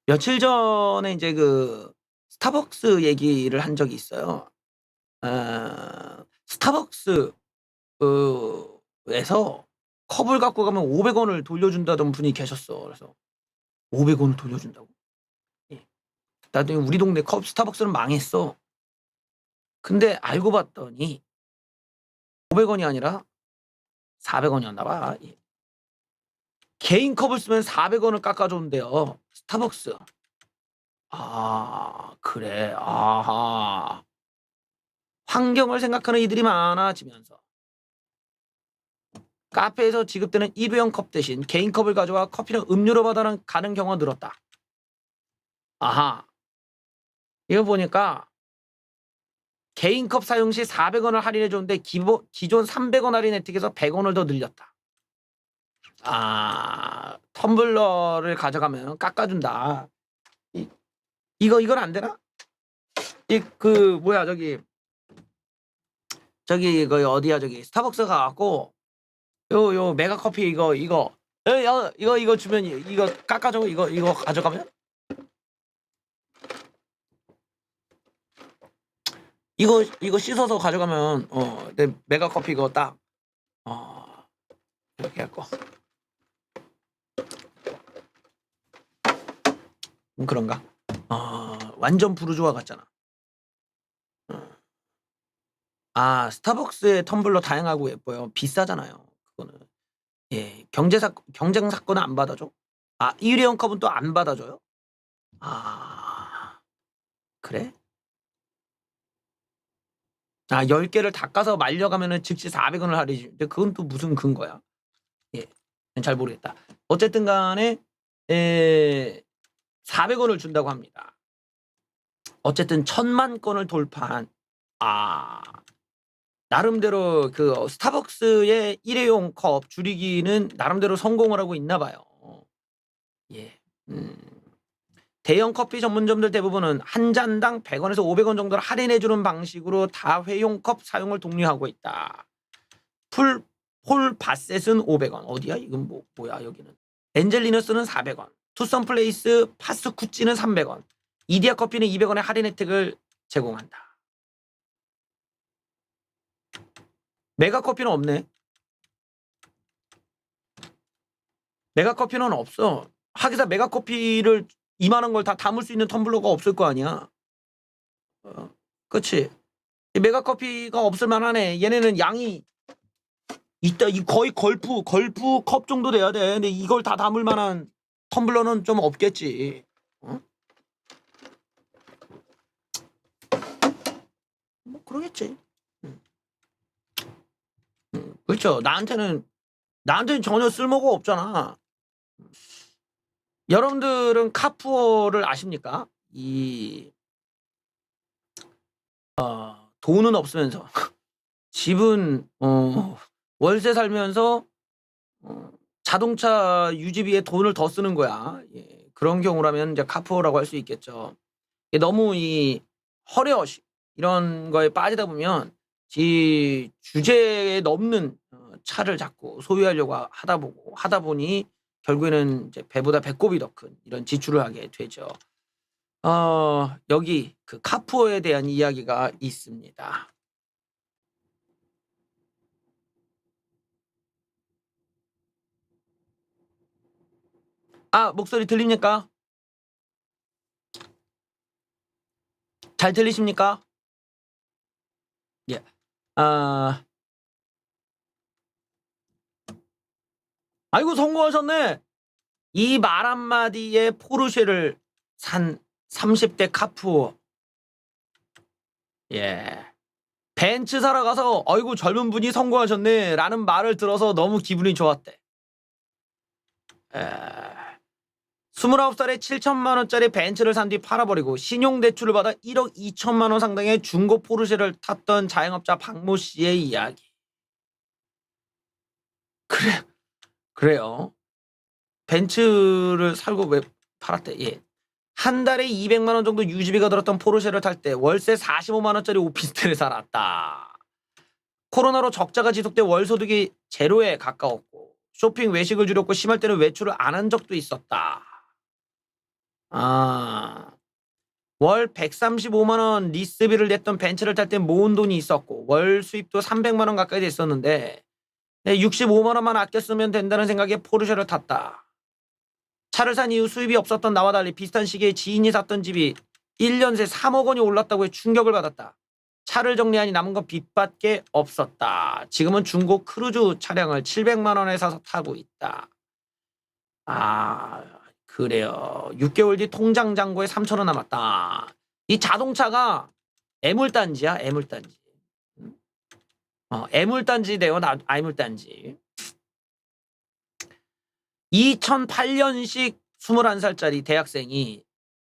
며칠 전에 이제 그 스타벅스 얘기를 한 적이 있어요. 스타벅스 에서 컵을 갖고 가면 500 원을 돌려준다던 분이 계셨어. 그래서 500 원을 돌려준다고? 예. 나중에 우리 동네 컵 스타벅스는 망했어. 근데 알고 봤더니 500 원이 아니라 400 원이었나 봐. 예. 개인 컵을 쓰면 400 원을 깎아 준대요, 스타벅스. 아 그래. 아하. 환경을 생각하는 이들이 많아지면서 카페에서 지급되는 일회용 컵 대신 개인 컵을 가져와 커피는 음료로 받아 가는 경우가 늘었다. 아하. 이거 보니까 개인 컵 사용 시 400 원을 할인해 줬는데 기존 300 원 할인 혜택에서 100 원을 더 늘렸다. 아, 텀블러를 가져가면 깎아준다. 이건 안 되나? 그 뭐야 저기 그 어디야 저기 스타벅스 가갖고 요 메가 커피 이거 이거 주면 이거 깎아줘 이거 가져가면 이거 씻어서 가져가면 내 메가 커피 이거 딱 이렇게 할 거. 그런가? 완전 부르주아 같잖아. 아, 스타벅스의 텀블러 다양하고 예뻐요. 비싸잖아요. 그거는. 예, 경쟁 사건은 안 받아줘? 아, 일회용 컵은 또 안 받아줘요? 아, 그래? 아, 10개를 닦아서 말려가면은 즉시 400 원을 할인해 주는데 그건 또 무슨 근거야? 예, 잘 모르겠다. 어쨌든 간에 400 원을 준다고 합니다. 어쨌든 1000만 건을 돌파한 나름대로 그 스타벅스의 일회용 컵 줄이기는 나름대로 성공을 하고 있나 봐요. 예. 대형 커피 전문점들 대부분은 한 잔당 100 원에서 500 원 정도를 할인해 주는 방식으로 다회용 컵 사용을 독려하고 있다. 폴 바셋은 500 원. 어디야? 이건 뭐야 여기는. 엔젤리너스는 400 원. 투썸 플레이스 파스 쿠찌는 300 원. 이디야 커피는 200 원의 할인 혜택을 제공한다. 메가커피는 없네. 메가커피는 없어. 하기사 메가커피를 이만한 걸 다 담을 수 있는 텀블러가 없을 거 아니야. 그치? 메가커피가 없을 만하네. 얘네는 양이 있다. 거의 걸프 컵 정도 돼야 돼. 근데 이걸 다 담을 만한 텀블러는 좀 없겠지. 뭐 그러겠지. 그렇죠. 나한테는 전혀 쓸모가 없잖아. 여러분들은 카푸어를 아십니까? 돈은 없으면서 집은 월세 살면서 자동차 유지비에 돈을 더 쓰는 거야. 예, 그런 경우라면 이제 카푸어라고 할 수 있겠죠. 너무 이 허례허식 이런 거에 빠지다 보면 주제에 넘는 차를 자꾸 소유하려고 하다 보니 결국에는 이제 배보다 배꼽이 더 큰 이런 지출을 하게 되죠. 여기 그 카푸어에 대한 이야기가 있습니다. 목소리 들립니까? 잘 들리십니까? 예. 아이고 성공하셨네. 이 말 한마디에 포르쉐를 산 30대 카푸어. 예. 벤츠 사러 가서 어이구 젊은 분이 성공하셨네 라는 말을 들어서 너무 기분이 좋았대. 29살에 7천만 원짜리 벤츠를 산 뒤 팔아버리고 신용대출을 받아 1억 2천만 원 상당의 중고 포르쉐를 탔던 자영업자 박모 씨의 이야기. 그래요. 벤츠를 살고 왜 팔았대? 예. 한 달에 200만 원 정도 유지비가 들었던 포르쉐를 탈 때 월세 45만 원짜리 오피스텔에 살았다. 코로나로 적자가 지속돼 월 소득이 제로에 가까웠고 쇼핑 외식을 줄였고 심할 때는 외출을 안 한 적도 있었다. 월 135만 원 리스비를 냈던 벤츠를 탈 때 모은 돈이 있었고 월 수입도 300만 원 가까이 됐었는데 65만 원만 아껴 쓰면 된다는 생각에 포르쉐를 탔다. 차를 산 이후 수입이 없었던 나와 달리 비슷한 시기에 지인이 샀던 집이 1년 새 3억 원이 올랐다고 해 충격을 받았다. 차를 정리하니 남은 건 빚밖에 없었다. 지금은 중고 크루즈 차량을 700만 원에 사서 타고 있다. 그래요. 6개월 뒤 통장 잔고에 3천 원 남았다. 이 자동차가 애물단지야, 애물단지. 애물단지래요, 애물단지. 2008년식 21살짜리 대학생이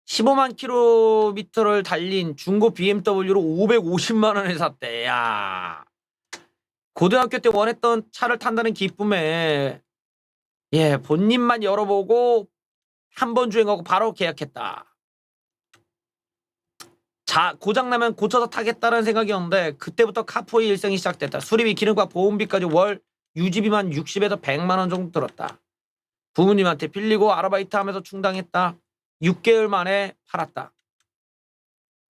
15만 킬로미터를 달린 중고 BMW로 550만 원에 샀대. 야, 고등학교 때 원했던 차를 탄다는 기쁨에 본님만 열어보고 한 번 주행하고 바로 계약했다. 고장나면 고쳐서 타겠다는 생각이었는데 그때부터 카푸어의 일생이 시작됐다. 수리비, 기름값, 보험비까지 월 유지비만 60에서 100만 원 정도 들었다. 부모님한테 빌리고 아르바이트 하면서 충당했다. 6개월 만에 팔았다.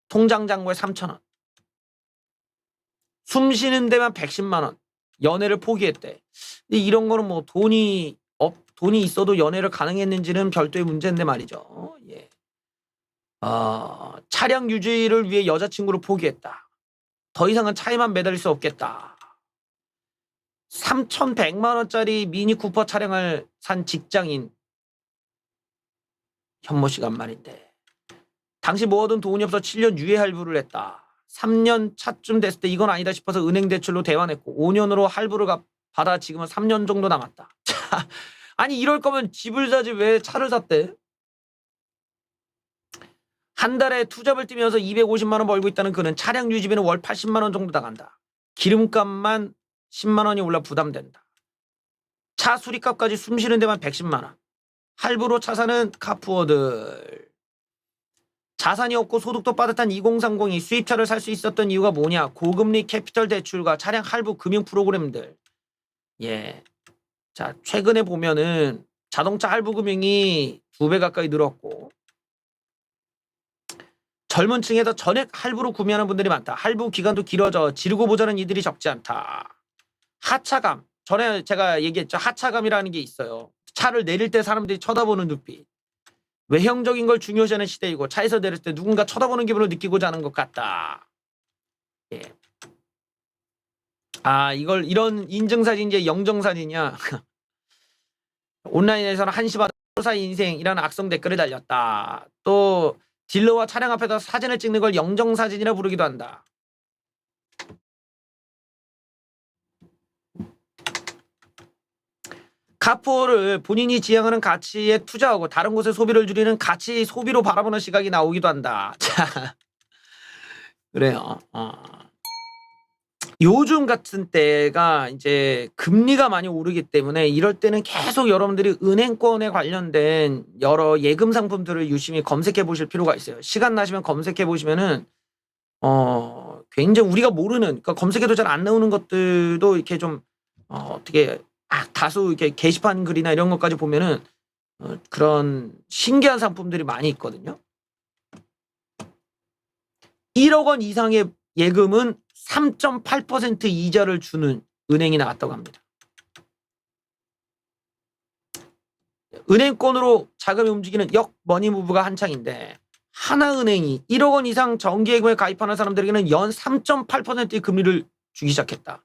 통장 잔고에 3천 원. 숨 쉬는 데만 110만 원. 연애를 포기했대. 이런 거는 뭐 돈이 있어도 연애를 가능했는지는 별도의 문제인데 말이죠. 예. 차량 유지를 위해 여자친구를 포기했다. 더 이상은 차에만 매달릴 수 없겠다. 3,100만 원짜리 미니 쿠퍼 차량을 산 직장인 현모 씨가 말인데 당시 모아둔 돈이 없어 7년 유예 할부를 했다. 3년 차쯤 됐을 때 이건 아니다 싶어서 은행 대출로 대환했고 5년으로 할부를 받아 지금은 3년 정도 남았다. 아니 이럴 거면 집을 사지 왜 차를 샀대? 한 달에 투잡을 뛰면서 250만 원 벌고 있다는 그는 차량 유지비는 월 80만 원 정도 나간다. 기름값만 10만 원이 올라 부담된다. 차 수리값까지 숨 쉬는 데만 110만 원. 할부로 차 사는 카푸어들. 자산이 없고 소득도 빠듯한 2030이 수입차를 살 수 있었던 이유가 뭐냐? 고금리 캐피털 대출과 차량 할부 금융 프로그램들. 예. 자, 최근에 보면은 자동차 할부 금융이 2배 가까이 늘었고 젊은 층에서 전액 할부로 구매하는 분들이 많다. 할부 기간도 길어져 지르고 보자는 이들이 적지 않다. 하차감. 전에 제가 얘기했죠. 하차감이라는 게 있어요. 차를 내릴 때 사람들이 쳐다보는 눈빛. 외형적인 걸 중요시하는 시대이고 차에서 내릴 때 누군가 쳐다보는 기분을 느끼고자 하는 것 같다. 예. 이런 인증사진 이제 영정사진이야. 온라인에서는 한시바다 사 인생이라는 악성 댓글을 달렸다. 또 딜러와 차량 앞에서 사진을 찍는 걸 영정사진이라 부르기도 한다. 카푸어를 본인이 지향하는 가치에 투자하고 다른 곳에 소비를 줄이는 가치 소비로 바라보는 시각이 나오기도 한다. 자, 그래요. 요즘 같은 때가 이제 금리가 많이 오르기 때문에 이럴 때는 계속 여러분들이 은행권에 관련된 여러 예금 상품들을 유심히 검색해 보실 필요가 있어요. 시간 나시면 검색해 보시면은 굉장히 우리가 모르는, 그러니까 검색해도 잘 안 나오는 것들도 이렇게 좀 어떻게 다수 이렇게 게시판 글이나 이런 것까지 보면은 그런 신기한 상품들이 많이 있거든요. 1억 원 이상의 예금은 3.8% 이자를 주는 은행이 나왔다고 합니다. 은행권으로 자금이 움직이는 역머니무브가 한창인데 하나은행이 1억 원 이상 정기예금에 가입하는 사람들에게는 연 3.8%의 금리를 주기 시작했다.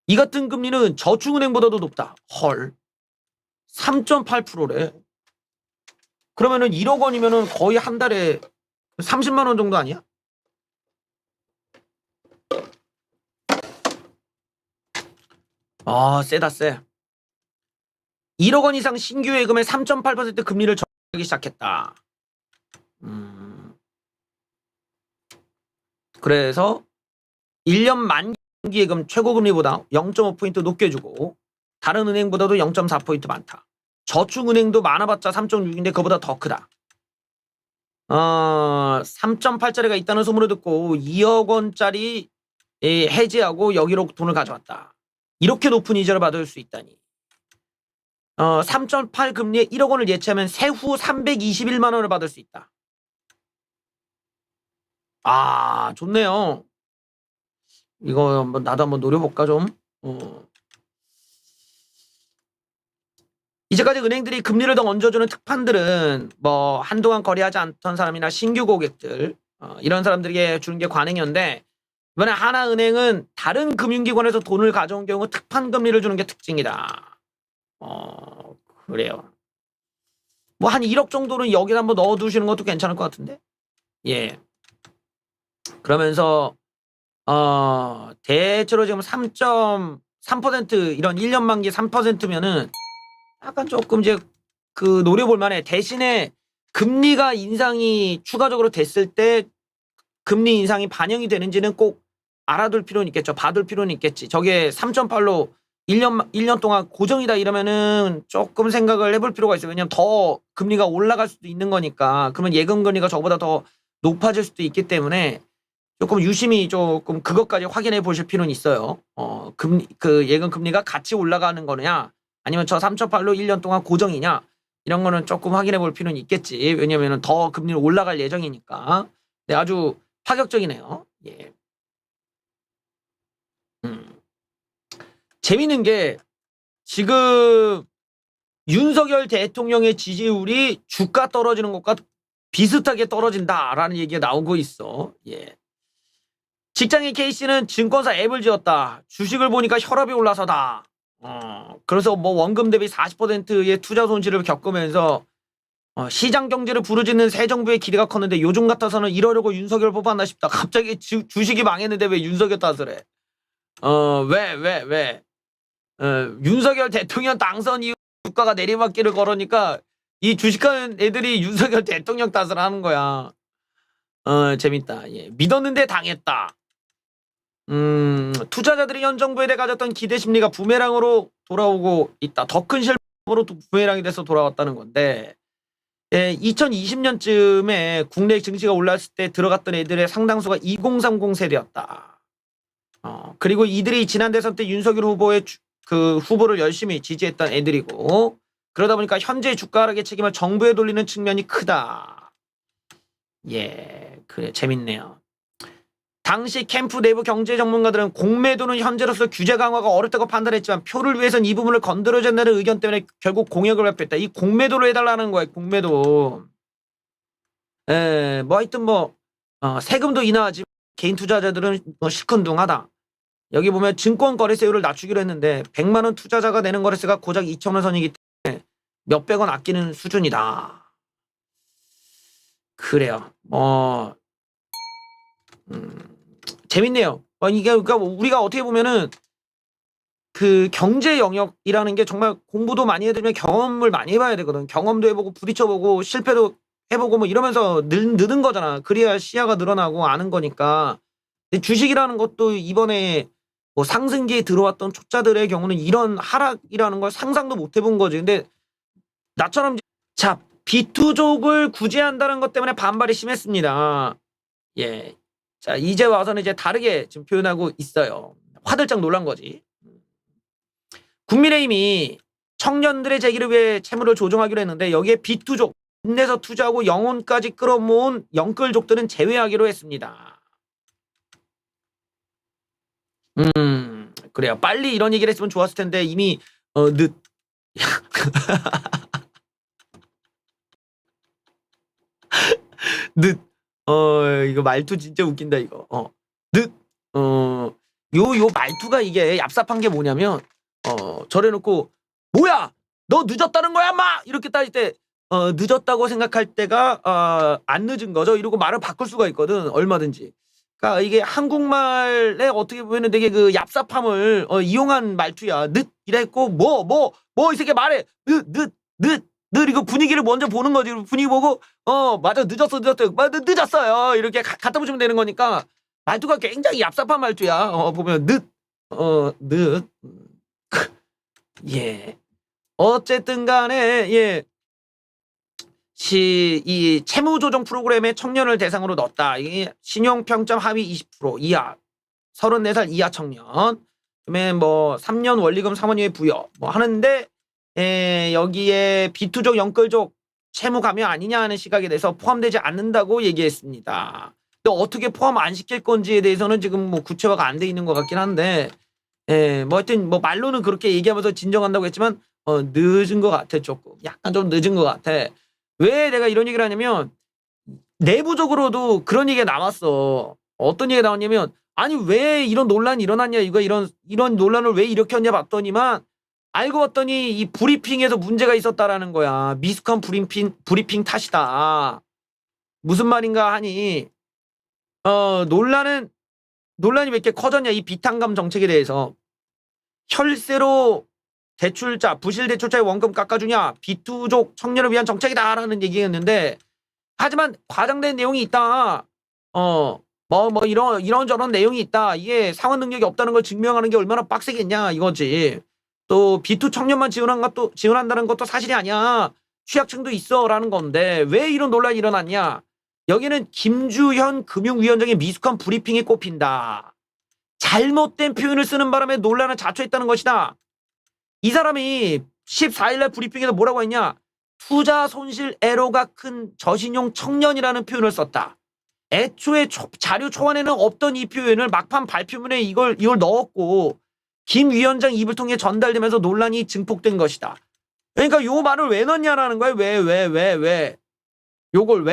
이 같은 금리는 저축은행보다도 높다. 헐. 3.8%래. 그러면은 1억 원이면은 거의 한 달에 30만 원 정도 아니야? 세다 세. 1억 원 이상 신규 예금에 3.8% 금리를 적용하기 시작했다. 그래서 1년 만기 예금 최고금리보다 0.5포인트 높게 주고 다른 은행보다도 0.4포인트 많다. 저축은행도 많아봤자 3.6인데 그보다 더 크다. 3.8짜리가 있다는 소문을 듣고 2억 원짜리 해지하고 여기로 돈을 가져왔다. 이렇게 높은 이자를 받을 수 있다니. 3.8 금리에 1억 원을 예치하면 세후 321만 원을 받을 수 있다. 아, 좋네요. 이거 한번 나도 한번 노려볼까 좀. 이제까지 은행들이 금리를 더 얹어주는 특판들은 뭐 한동안 거래하지 않던 사람이나 신규 고객들 이런 사람들에게 주는 게 관행이었는데, 이번에 하나은행은 다른 금융기관에서 돈을 가져온 경우 특판 금리를 주는 게 특징이다. 그래요. 뭐 한 1억 정도는 여기다 한번 넣어두시는 것도 괜찮을 것 같은데. 예. 그러면서 대체로 지금 3.3% 이런 1년 만기 3%면은 약간 조금 이제 그 노려볼 만해. 대신에 금리가 인상이 추가적으로 됐을 때 금리 인상이 반영이 되는지는 꼭 알아둘 필요는 있겠죠. 봐둘 필요는 있겠지. 저게 3.8로 1년 동안 고정이다 이러면은 조금 생각을 해볼 필요가 있어요. 왜냐면 더 금리가 올라갈 수도 있는 거니까. 그러면 예금 금리가 저보다 더 높아질 수도 있기 때문에 조금 유심히 조금 그것까지 확인해 보실 필요는 있어요. 그 예금 금리가 같이 올라가는 거냐, 아니면 저 3.8로 1년 동안 고정이냐, 이런 거는 조금 확인해 볼 필요는 있겠지. 왜냐면은 더 금리는 올라갈 예정이니까. 네, 아주 파격적이네요. 예. 재밌는 게 지금 윤석열 대통령의 지지율이 주가 떨어지는 것과 비슷하게 떨어진다라는 얘기가 나오고 있어. 예. 직장인 K씨는 증권사 앱을 지었다. 주식을 보니까 혈압이 올라서다. 그래서 뭐 원금 대비 40%의 투자 손실을 겪으면서 시장 경제를 부르짖는 새 정부의 기대가 컸는데 요즘 같아서는 이러려고 윤석열 뽑았나 싶다. 갑자기 주식이 망했는데 왜 윤석열 탓을 해? 왜? 윤석열 대통령 당선 이후 주가가 내리막길을 걸으니까 이 주식하는 애들이 윤석열 대통령 탓을 하는 거야. 재밌다. 예. 믿었는데 당했다. 투자자들이 현 정부에 대해 가졌던 기대 심리가 부메랑으로 돌아오고 있다. 더 큰 실패로 부메랑이 돼서 돌아왔다는 건데, 예, 2020년쯤에 국내 증시가 올랐을 때 들어갔던 애들의 상당수가 2030 세대였다. 그리고 이들이 지난 대선 때 윤석열 후보의 그 후보를 열심히 지지했던 애들이고, 그러다 보니까 현재 주가 하락의 책임을 정부에 돌리는 측면이 크다. 예, 그래, 재밌네요. 당시 캠프 내부 경제 전문가들은 공매도는 현재로서 규제 강화가 어렵다고 판단했지만 표를 위해선 이 부분을 건드려야 된다는 의견 때문에 결국 공약을 발표했다. 이 공매도를 해달라는 거야, 공매도. 뭐 하여튼 뭐 세금도 인하하지 개인 투자자들은 뭐 시큰둥하다. 여기 보면 증권 거래세율을 낮추기로 했는데 100만 원 투자자가 내는 거래세가 고작 2,000원 선이기 때문에 몇백 원 아끼는 수준이다. 그래요. 재밌네요. 이게 그러니까 우리가 어떻게 보면은 그 경제 영역이라는 게 정말 공부도 많이 해야 되면 경험을 많이 해봐야 되거든. 경험도 해보고 부딪혀보고 실패도 해보고 뭐 이러면서 느는 거잖아. 그래야 시야가 늘어나고 아는 거니까. 근데 주식이라는 것도 이번에 뭐 상승기에 들어왔던 초짜들의 경우는 이런 하락이라는 걸 상상도 못 해본 거지. 근데 나처럼 자 비투족을 구제한다는 것 때문에 반발이 심했습니다. 예. 자, 이제 와서는 이제 다르게 지금 표현하고 있어요. 화들짝 놀란 거지. 국민의힘이 청년들의 재기를 위해 채무를 조정하기로 했는데 여기에 비투족, 인내서 투자하고 영혼까지 끌어모은 영끌족들은 제외하기로 했습니다. 그래요. 빨리 이런 얘기를 했으면 좋았을 텐데 이미 늦. 늦. 이거 말투 진짜 웃긴다 이거. 요 말투가 이게 얍삽한 게 뭐냐면 저래놓고 뭐야 너 늦었다는 거야 막 이렇게 따질 때 늦었다고 생각할 때가 안 늦은 거죠 이러고 말을 바꿀 수가 있거든 얼마든지. 그러니까 이게 한국말에 어떻게 보면 되게 그 얍삽함을 이용한 말투야. 늦 이랬고 뭐 이 새끼 말해 늦 이거 분위기를 먼저 보는 거지. 분위기 보고 맞아 늦었어요 이렇게 갖다 붙이면 되는 거니까 말투가 굉장히 얍삽한 말투야. 보면 늦 예. 어쨌든 간에 예. 이 채무조정 프로그램에 청년을 대상으로 넣었다. 이게 신용평점 하위 20% 이하 34살 이하 청년 그다음에 뭐 3년 원리금 3원 이하의 부여 뭐 하는데 여기에 비투족 영끌족 채무 감면 아니냐 하는 시각에 대해서 포함되지 않는다고 얘기했습니다. 근데 어떻게 포함 안 시킬 건지에 대해서는 지금 뭐 구체화가 안 돼 있는 것 같긴 한데, 뭐 하여튼 뭐 말로는 그렇게 얘기하면서 진정한다고 했지만 늦은 것 같아. 조금 약간 좀 늦은 것 같아. 왜 내가 이런 얘기를 하냐면 내부적으로도 그런 얘기가 나왔어. 어떤 얘기가 나왔냐면 아니 왜 이런 논란이 일어났냐, 이거 이런 논란을 왜 일으켰냐 봤더니만 알고 봤더니 이 브리핑에서 문제가 있었다라는 거야. 미숙한 브리핑 탓이다. 무슨 말인가 하니 논란이 왜 이렇게 커졌냐, 이 비탄감 정책에 대해서. 혈세로 대출자, 부실 대출자의 원금 깎아주냐, 비투족 청년을 위한 정책이다라는 얘기였는데, 하지만 과장된 내용이 있다. 이런저런 내용이 있다. 이게 상환 능력이 없다는 걸 증명하는 게 얼마나 빡세겠냐 이거지. 또 비투 청년만 지원한다는 것도 사실이 아니야. 취약층도 있어라는 건데 왜 이런 논란이 일어났냐? 여기는 김주현 금융위원장의 미숙한 브리핑이 꼽힌다. 잘못된 표현을 쓰는 바람에 논란을 자초했다는 것이다. 이 사람이 14일날 브리핑에서 뭐라고 했냐? 투자 손실 애로가 큰 저신용 청년이라는 표현을 썼다. 애초에 자료 초안에는 없던 이 표현을 막판 발표문에 이걸 넣었고 김 위원장 입을 통해 전달되면서 논란이 증폭된 것이다. 그러니까 요 말을 왜 넣냐라는 거야. 왜? 요걸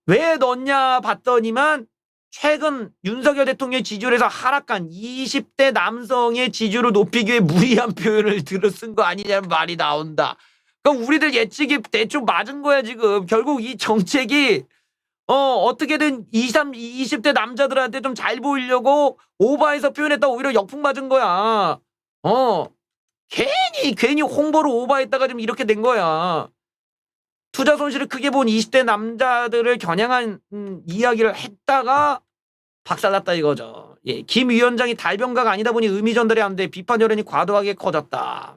왜 넣냐 봤더니만 최근 윤석열 대통령의 지지율에서 하락한 20대 남성의 지지율을 높이기 위해 무리한 표현을 쓴 거 아니냐는 말이 나온다. 그럼 우리들 예측이 대충 맞은 거야 지금. 결국 이 정책이 어떻게든 20대 남자들한테 좀 잘 보이려고 오바해서 표현했다 오히려 역풍 맞은 거야. 괜히 홍보를 오바했다가 좀 이렇게 된 거야. 투자 손실을 크게 본 20대 남자들을 겨냥한 이야기를 했다가 박살났다 이거죠. 예, 김 위원장이 달변가가 아니다 보니 의미 전달이 안 돼 비판 여론이 과도하게 커졌다.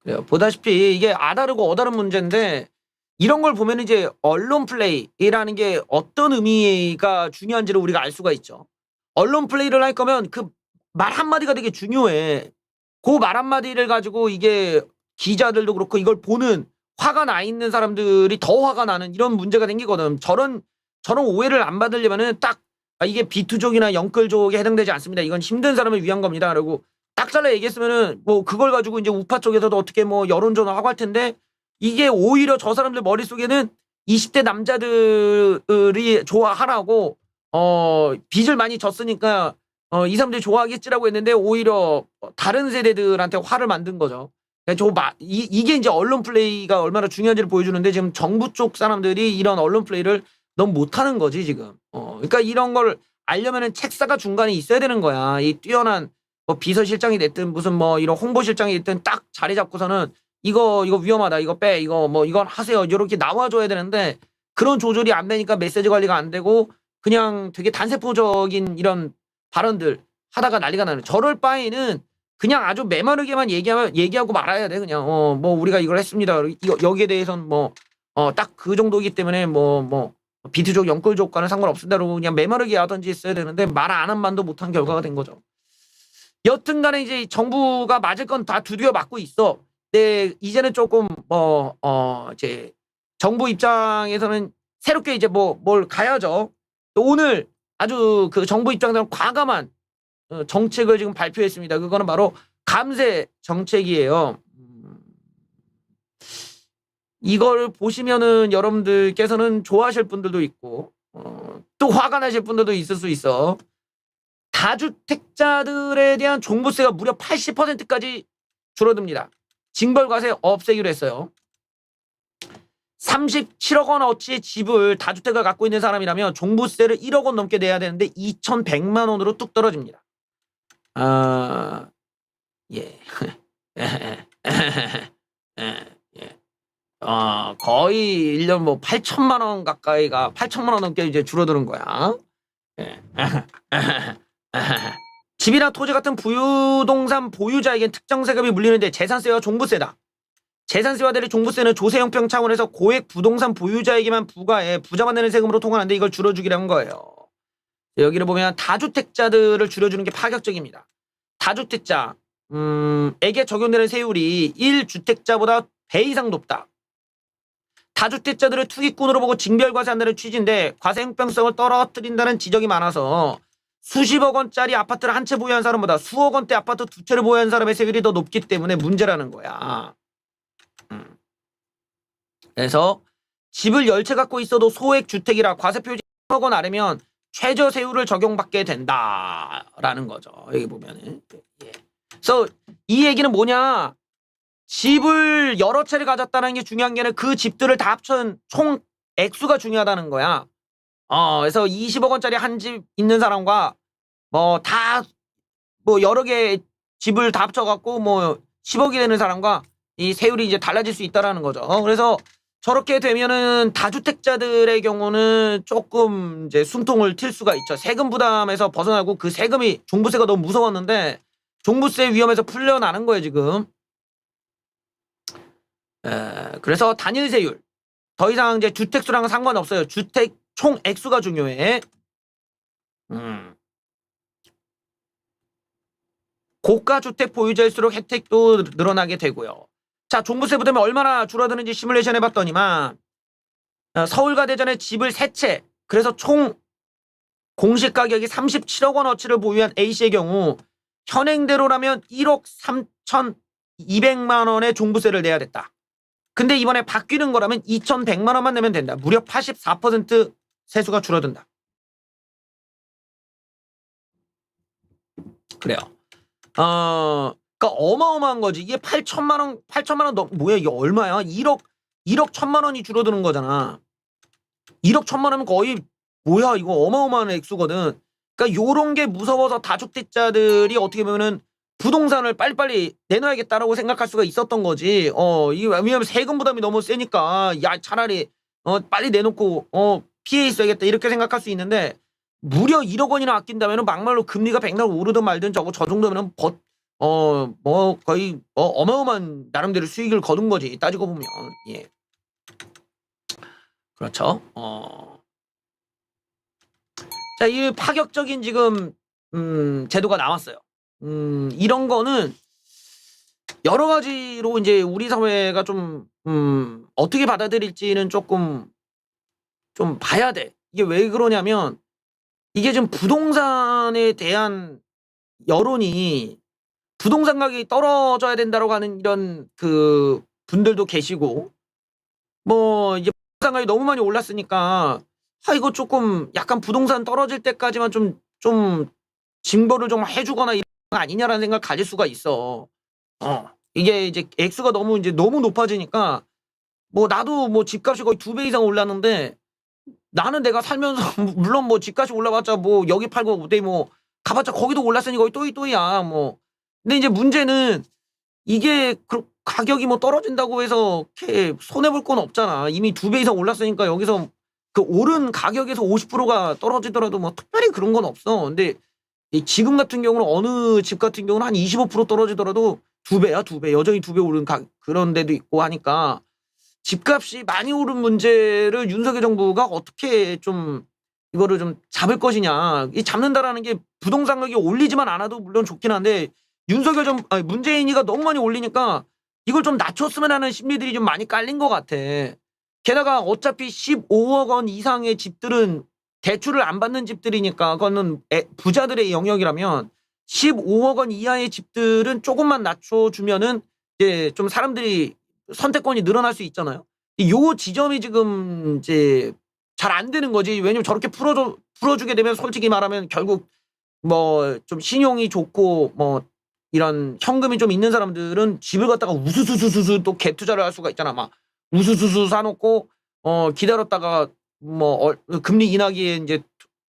그래요. 보다시피 이게 아다르고 어다른 문제인데 이런 걸 보면 이제 언론 플레이라는 게 어떤 의미가 중요한지를 우리가 알 수가 있죠. 언론 플레이를 할 거면 그 말 한마디가 되게 중요해. 그 말 한마디를 가지고 이게 기자들도 그렇고 이걸 보는 화가 나 있는 사람들이 더 화가 나는 이런 문제가 생기거든. 저런 오해를 안 받으려면은 딱 이게 비투족이나 영끌족에 해당되지 않습니다. 이건 힘든 사람을 위한 겁니다. 그리고 딱 잘라 얘기했으면은 뭐 그걸 가지고 이제 우파 쪽에서도 어떻게 뭐 여론전화하고 할 텐데 이게 오히려 저 사람들 머릿속에는 20대 남자들이 좋아하라고 빚을 많이 졌으니까 이 사람들이 좋아하겠지라고 했는데 오히려 다른 세대들한테 화를 만든 거죠. 이게 이제 언론 플레이가 얼마나 중요한지를 보여주는데 지금 정부 쪽 사람들이 이런 언론 플레이를 너무 못하는 거지 지금. 그러니까 이런 걸 알려면은 책사가 중간에 있어야 되는 거야. 이 뛰어난 뭐 비서실장이 됐든 무슨 뭐 이런 홍보실장이 됐든 딱 자리 잡고서는 이거 위험하다, 이거 빼, 이거 뭐 이건 하세요 이렇게 나와줘야 되는데 그런 조절이 안 되니까 메시지 관리가 안 되고 그냥 되게 단세포적인 이런 발언들 하다가 난리가 나는. 저럴 바에는 그냥 아주 메마르게만 얘기하고 말아야 돼. 그냥 뭐 우리가 이걸 했습니다. 여기에 대해서는 뭐 딱 그 정도이기 때문에 뭐 비투족 영끌족과는 상관없습니다. 그러고 그냥 메마르게 하든지 했어야 되는데 말 안 한 만도 못한 결과가 된 거죠. 여튼간에 이제 정부가 맞을 건 다 두드려 맞고 있어. 근데 이제는 조금 이제 정부 입장에서는 새롭게 이제 뭘 가야죠. 오늘 아주 그 정부 입장에서는 과감한 정책을 지금 발표했습니다. 그거는 바로 감세 정책이에요. 이걸 보시면은 여러분들께서는 좋아하실 분들도 있고 또 화가 나실 분들도 있을 수 있어. 다주택자들에 대한 종부세가 무려 80%까지 줄어듭니다. 징벌과세 없애기로 했어요. 37억 원어치의 집을 다주택을 갖고 있는 사람이라면 종부세를 1억 원 넘게 내야 되는데 2,100만 원으로 뚝 떨어집니다. 예. 거의 1년 뭐 8천만 원 가까이가 8천만 원 넘게 이제 줄어드는 거야. 예. 집이나 토지 같은 부유동산 보유자에겐 특정 세금이 물리는데 재산세와 종부세다. 재산세와 달리 종부세는 조세 형평 차원에서 고액 부동산 보유자에게만 부과해 부자만 내는 세금으로 통하는데 이걸 줄여주기로 한 거예요. 여기를 보면 다주택자들을 줄여주는 게 파격적입니다. 다주택자 에게 적용되는 세율이 1주택자보다 배 이상 높다. 다주택자들을 투기꾼으로 보고 징별과세한다는 취지인데 과세 형평성을 떨어뜨린다는 지적이 많아서 수십억 원짜리 아파트를 한 채 보유한 사람보다 수억 원대 아파트 두 채를 보유한 사람의 세율이 더 높기 때문에 문제라는 거야. 그래서 집을 10채 갖고 있어도 소액 주택이라 과세 표준이 1억 원 아래면 최저 세율을 적용받게 된다라는 거죠. 여기 보면은. 예. 그래서 이 얘기는 뭐냐? 집을 여러 채를 가졌다는 게 중요한 게 아니라 그 집들을 다 합친 총 액수가 중요하다는 거야. 그래서 20억 원짜리 한 집 있는 사람과 뭐 여러 개 집을 다 합쳐갖고 뭐 10억이 되는 사람과 이 세율이 이제 달라질 수 있다라는 거죠. 그래서 저렇게 되면은 다주택자들의 경우는 조금 이제 숨통을 튈 수가 있죠. 세금 부담에서 벗어나고 그 세금이 종부세가 너무 무서웠는데 종부세 위험에서 풀려나는 거예요, 지금. 그래서 단일 세율. 더 이상 이제 주택수랑은 상관없어요. 주택 총 액수가 중요해. 고가 주택 보유자일수록 혜택도 늘어나게 되고요. 자, 종부세 부담이 얼마나 줄어드는지 시뮬레이션 해봤더니만 서울과 대전에 집을 3채, 그래서 총 공시 가격이 37억 원어치를 보유한 A씨의 경우 현행대로라면 1억 3,200만 원의 종부세를 내야 됐다. 근데 이번에 바뀌는 거라면 2,100만 원만 내면 된다. 무려 84% 세수가 줄어든다. 그래요. 그러니까 어마어마한 거지. 이게 8천만 원 뭐야, 이게 얼마야? 1억 1,000만 원이 줄어드는 거잖아. 1억 1,000만 원은 거의 뭐야, 이거 어마어마한 액수거든. 그러니까 요런 게 무서워서 다주택자들이 어떻게 보면은 부동산을 빨리빨리 내놔야겠다라고 생각할 수가 있었던 거지. 이게 왜냐면 세금 부담이 너무 세니까 야, 차라리 빨리 내놓고 피해 있어야겠다 이렇게 생각할 수 있는데 무려 1억 원이나 아낀다면은 막말로 금리가 백날 오르든 말든 저 정도면은 뭐 거의 어마어마한 나름대로 수익을 거둔 거지, 따지고 보면. 예. 그렇죠. 자, 이 파격적인 지금 제도가 나왔어요. 이런 거는 여러 가지로 이제 우리 사회가 좀 어떻게 받아들일지는 조금 좀 봐야 돼. 이게 왜 그러냐면 이게 지금 부동산에 대한 여론이 부동산 가격이 떨어져야 된다고 하는 이런 그 분들도 계시고, 뭐 이제 부동산 가격이 너무 많이 올랐으니까 이거 조금 약간 부동산 떨어질 때까지만 좀 징벌을 좀 해주거나 이런 거 아니냐라는 생각을 가질 수가 있어. 이게 이제 액수가 너무 높아지니까 뭐 나도 뭐 집값이 거의 2배 이상 올랐는데 나는 내가 살면서 물론 뭐 집값이 올라봤자 뭐 여기 팔고 그때 뭐 가봤자 거기도 올랐으니 거의 또이또이야 뭐. 근데 이제 문제는 이게 가격이 뭐 떨어진다고 해서 이렇게 손해볼 건 없잖아. 이미 2배 이상 올랐으니까 여기서 그 오른 가격에서 50%가 떨어지더라도 뭐 특별히 그런 건 없어. 근데 지금 같은 경우는 어느 집 같은 경우는 한 25% 떨어지더라도 2배야, 2배. 여전히 2배 오른 그런 데도 있고 하니까 집값이 많이 오른 문제를 윤석열 정부가 어떻게 좀 이거를 좀 잡을 것이냐. 이 잡는다라는 게 부동산 가격이 올리지만 않아도 물론 좋긴 한데 문재인이가 너무 많이 올리니까 이걸 좀 낮췄으면 하는 심리들이 좀 많이 깔린 것 같아. 게다가 어차피 15억 원 이상의 집들은 대출을 안 받는 집들이니까 그거는 부자들의 영역이라면 15억 원 이하의 집들은 조금만 낮춰주면은 이제 좀 사람들이 선택권이 늘어날 수 있잖아요. 요 지점이 지금 이제 잘 안 되는 거지. 왜냐면 저렇게 풀어주게 되면 솔직히 말하면 결국 뭐 좀 신용이 좋고 뭐 이런 현금이 좀 있는 사람들은 집을 갖다가 우수수수수 또 갭 투자를 할 수가 있잖아. 막 우수수수 사놓고 기다렸다가 뭐 금리 인하기에 이제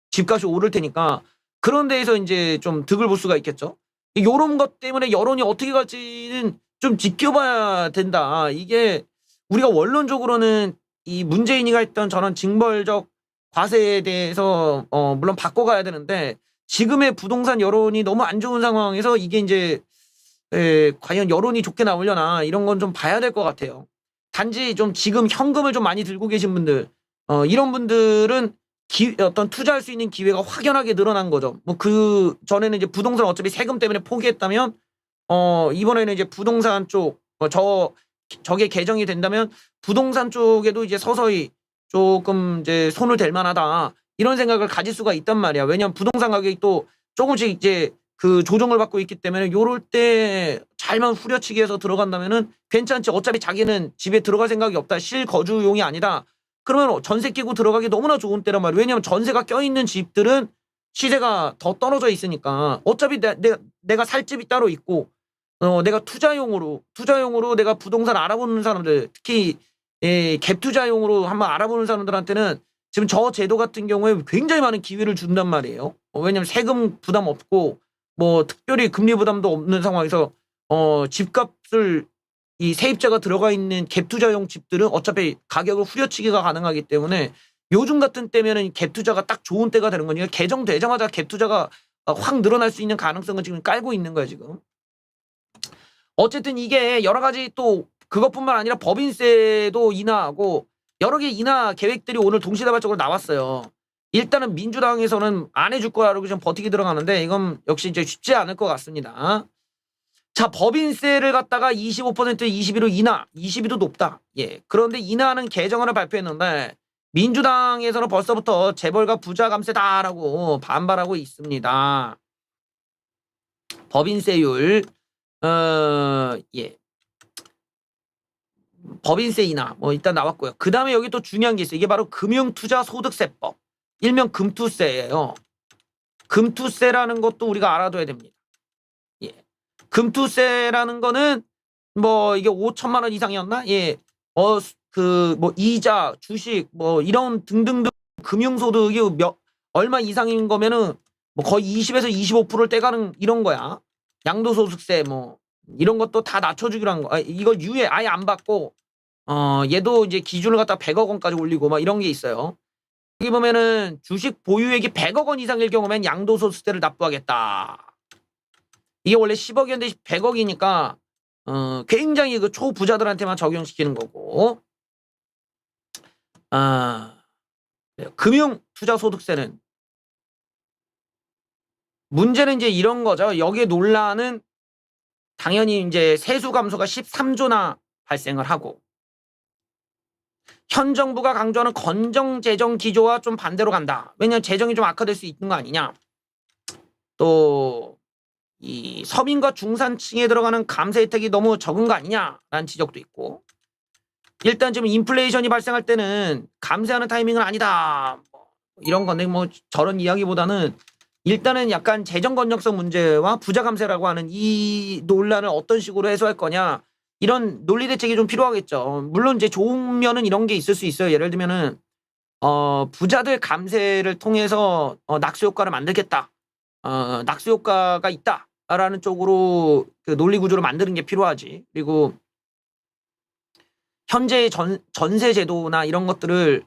집값이 오를 테니까 그런 데에서 이제 좀 득을 볼 수가 있겠죠. 요런 것 때문에 여론이 어떻게 갈지는 좀 지켜봐야 된다. 이게 우리가 원론적으로는 이 문재인이가 했던 저런 징벌적 과세에 대해서 물론 바꿔가야 되는데 지금의 부동산 여론이 너무 안 좋은 상황에서 이게 이제 과연 여론이 좋게 나오려나 이런 건 좀 봐야 될 것 같아요. 단지 좀 지금 현금을 좀 많이 들고 계신 분들 이런 분들은 어떤 투자할 수 있는 기회가 확연하게 늘어난 거죠. 뭐 그 전에는 이제 부동산 어차피 세금 때문에 포기했다면 이번에는 이제 부동산 쪽 저게 개정이 된다면 부동산 쪽에도 이제 서서히 조금 이제 손을 댈 만하다. 이런 생각을 가질 수가 있단 말이야. 왜냐면 부동산 가격이 또 조금씩 이제 그 조정을 받고 있기 때문에 요럴 때 잘만 후려치기 해서 들어간다면은 괜찮지. 어차피 자기는 집에 들어갈 생각이 없다. 실거주용이 아니다. 그러면 전세 끼고 들어가기 너무나 좋은 때란 말이에요. 왜냐면 전세가 껴있는 집들은 시세가 더 떨어져 있으니까 어차피 내가 살 집이 따로 있고 내가 투자용으로 내가 부동산 알아보는 사람들 특히 갭 투자용으로 한번 알아보는 사람들한테는 지금 저 제도 같은 경우에 굉장히 많은 기회를 준단 말이에요. 왜냐면 세금 부담 없고 뭐 특별히 금리 부담도 없는 상황에서 집값을 이 세입자가 들어가 있는 갭 투자용 집들은 어차피 가격을 후려치기가 가능하기 때문에 요즘 같은 때면은 갭 투자가 딱 좋은 때가 되는 거니까 개정되자마자 갭 투자가 확 늘어날 수 있는 가능성은 지금 깔고 있는 거야 지금. 어쨌든 이게 여러 가지 또 그것뿐만 아니라 법인세도 인하하고 여러 개 인하 계획들이 오늘 동시다발적으로 나왔어요. 일단은 민주당에서는 안 해줄 거라고 좀 버티기 들어가는데 이건 역시 이제 쉽지 않을 것 같습니다. 자, 법인세를 갖다가 25% 22로 인하, 22도 높다. 예. 그런데 인하하는 개정안을 발표했는데 민주당에서는 벌써부터 재벌과 부자 감세다라고 반발하고 있습니다. 법인세율 예. 법인세 인하 뭐 일단 나왔고요. 그 다음에 여기 또 중요한 게 있어요. 이게 바로 금융투자소득세법, 일명 금투세예요. 금투세라는 것도 우리가 알아둬야 됩니다. 예. 금투세라는 거는 뭐 이게 5천만 원 이상이었나? 예. 그 뭐 이자, 주식 뭐 이런 등등등 금융소득이 얼마 이상인 거면은 뭐 거의 20에서 25%를 떼가는 이런 거야. 양도소득세 뭐 이런 것도 다 낮춰주기로 한 거. 이걸 유예 아예 안 받고 얘도 이제 기준을 갖다 100억 원까지 올리고 막 이런 게 있어요. 여기 보면은 주식 보유액이 100억 원 이상일 경우면 양도소득세를 납부하겠다. 이게 원래 10억이었는데 100억이니까 굉장히 그 초부자들한테만 적용시키는 거고. 금융투자소득세는 문제는 이제 이런 거죠. 여기에 논란은 당연히 이제 세수 감소가 13조나 발생을 하고 현 정부가 강조하는 건정 재정 기조와 좀 반대로 간다. 왜냐하면 재정이 좀 악화될 수 있는 거 아니냐. 또 이 서민과 중산층에 들어가는 감세 혜택이 너무 적은 거 아니냐라는 지적도 있고 일단 지금 인플레이션이 발생할 때는 감세하는 타이밍은 아니다. 이런 건데 뭐 저런 이야기보다는 일단은 약간 재정 건전성 문제와 부자 감세라고 하는 이 논란을 어떤 식으로 해소할 거냐 이런 논리 대책이 좀 필요하겠죠. 물론 이제 좋은 면은 이런 게 있을 수 있어요. 예를 들면은 부자들 감세를 통해서 낙수 효과를 만들겠다. 낙수 효과가 있다라는 쪽으로 그 논리 구조를 만드는 게 필요하지. 그리고 현재의 전세 제도나 이런 것들을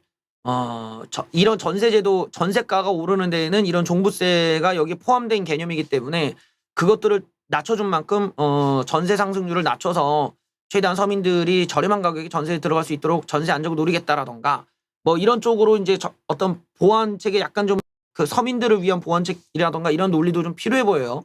이런 전세 제도 전세가가 오르는 데에는 이런 종부세가 여기에 포함된 개념이기 때문에 그것들을 낮춰준 만큼 전세 상승률을 낮춰서 최대한 서민들이 저렴한 가격에 전세에 들어갈 수 있도록 전세 안정을 노리겠다라던가 뭐 이런 쪽으로 이제 어떤 보완책에 약간 좀 그 서민들을 위한 보완책이라던가 이런 논리도 좀 필요해 보여요.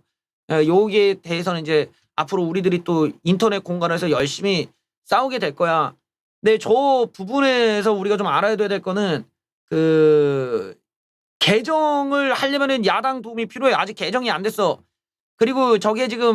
여기에 대해서는 이제 앞으로 우리들이 또 인터넷 공간에서 열심히 싸우게 될 거야. 네, 저 부분에서 우리가 좀 알아야 될 거는 그 개정을 하려면은 야당 도움이 필요해. 아직 개정이 안 됐어. 그리고 저게 지금